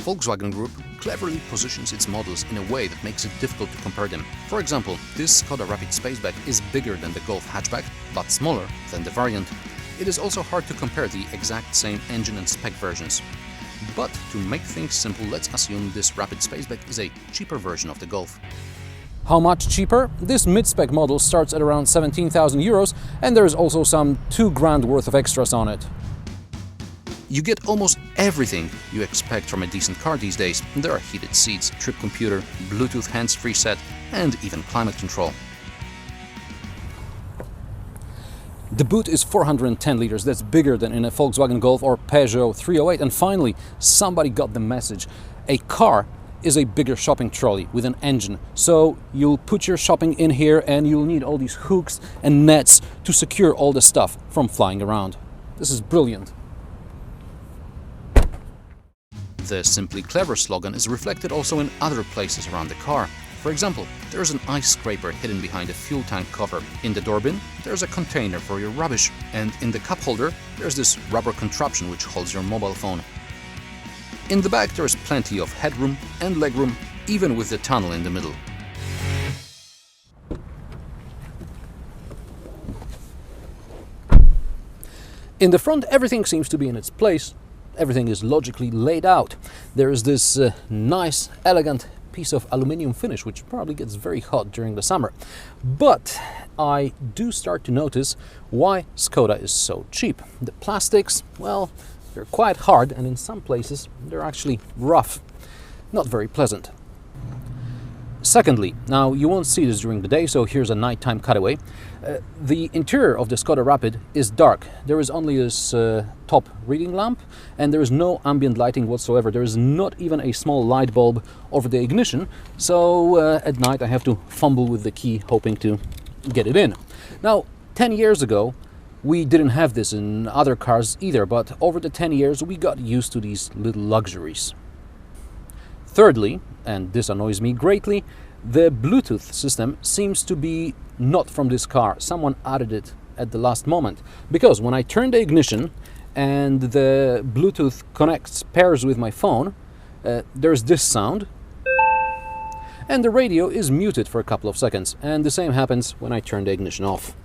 Volkswagen Group cleverly positions its models in a way that makes it difficult to compare them. For example, this Skoda Rapid Spaceback is bigger than the Golf hatchback, but smaller than the variant. It is also hard to compare the exact same engine and spec versions. But to make things simple, let's assume this Rapid Spaceback is a cheaper version of the Golf. How much cheaper? This mid-spec model starts at around 17,000 euros, and there is also some 2 grand worth of extras on it. You get almost everything you expect from a decent car these days. There are heated seats, trip computer, Bluetooth hands-free set, and even climate control. The boot is 410 liters, that's bigger than in a Volkswagen Golf or Peugeot 308. And finally, somebody got the message. A car is a bigger shopping trolley with an engine. So you'll put your shopping in here and you'll need all these hooks and nets to secure all the stuff from flying around. This is brilliant. The Simply Clever slogan is reflected also in other places around the car. For example, there is an ice scraper hidden behind a fuel tank cover. In the door bin, there's a container for your rubbish. And in the cup holder, there's this rubber contraption which holds your mobile phone. In the back, there is plenty of headroom and legroom, even with the tunnel in the middle. In the front, everything seems to be in its place. Everything is logically laid out. There is this nice, elegant piece of aluminium finish, which probably gets very hot during the summer. But I do start to notice why Skoda is so cheap. The plastics, well, they're quite hard, and in some places they're actually rough. Not very pleasant. Secondly, now you won't see this during the day, so here's a nighttime cutaway. The interior of the Skoda Rapid is dark. There is only this top reading lamp, and there is no ambient lighting whatsoever. There is not even a small light bulb over the ignition, so at night I have to fumble with the key hoping to get it in. Now, 10 years ago we didn't have this in other cars either, but over the 10 years we got used to these little luxuries. Thirdly, and this annoys me greatly, the Bluetooth system seems to be not from this car. Someone added it at the last moment, because when I turn the ignition and the Bluetooth pairs with my phone, there's this sound, and the radio is muted for a couple of seconds, and the same happens when I turn the ignition off.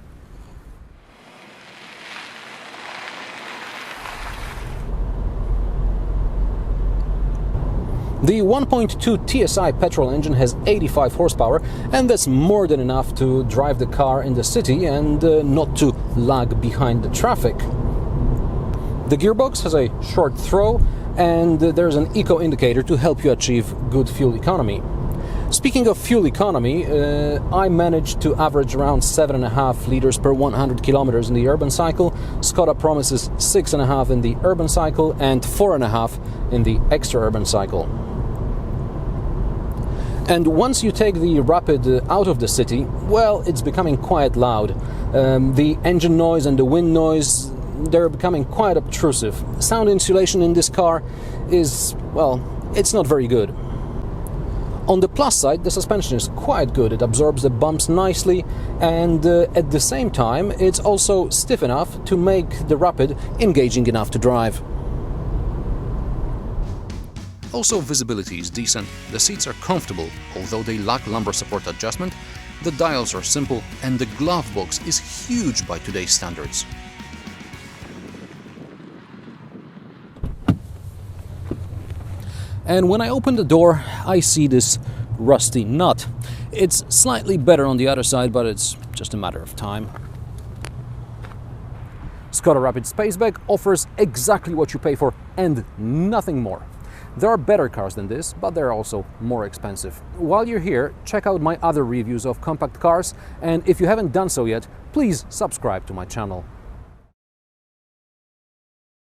The 1.2 TSI petrol engine has 85 horsepower, and that's more than enough to drive the car in the city and not to lag behind the traffic. The gearbox has a short throw, and there's an eco indicator to help you achieve good fuel economy. Speaking of fuel economy, I managed to average around 7.5 liters per 100 kilometers in the urban cycle. Skoda promises 6.5 in the urban cycle and 4.5 in the extra urban cycle. And once you take the Rapid out of the city, well, it's becoming quite loud. The engine noise and the wind noise, they're becoming quite obtrusive. Sound insulation in this car is, well, it's not very good. On the plus side, the suspension is quite good. It absorbs the bumps nicely, and at the same time, it's also stiff enough to make the Rapid engaging enough to drive. Also, visibility is decent, the seats are comfortable, although they lack lumbar support adjustment, the dials are simple, and the glove box is huge by today's standards. And when I open the door, I see this rusty nut. It's slightly better on the other side, but it's just a matter of time. Skoda Rapid Spaceback offers exactly what you pay for and nothing more. There are better cars than this, but they're also more expensive. While you're here, check out my other reviews of compact cars, and if you haven't done so yet, please subscribe to my channel.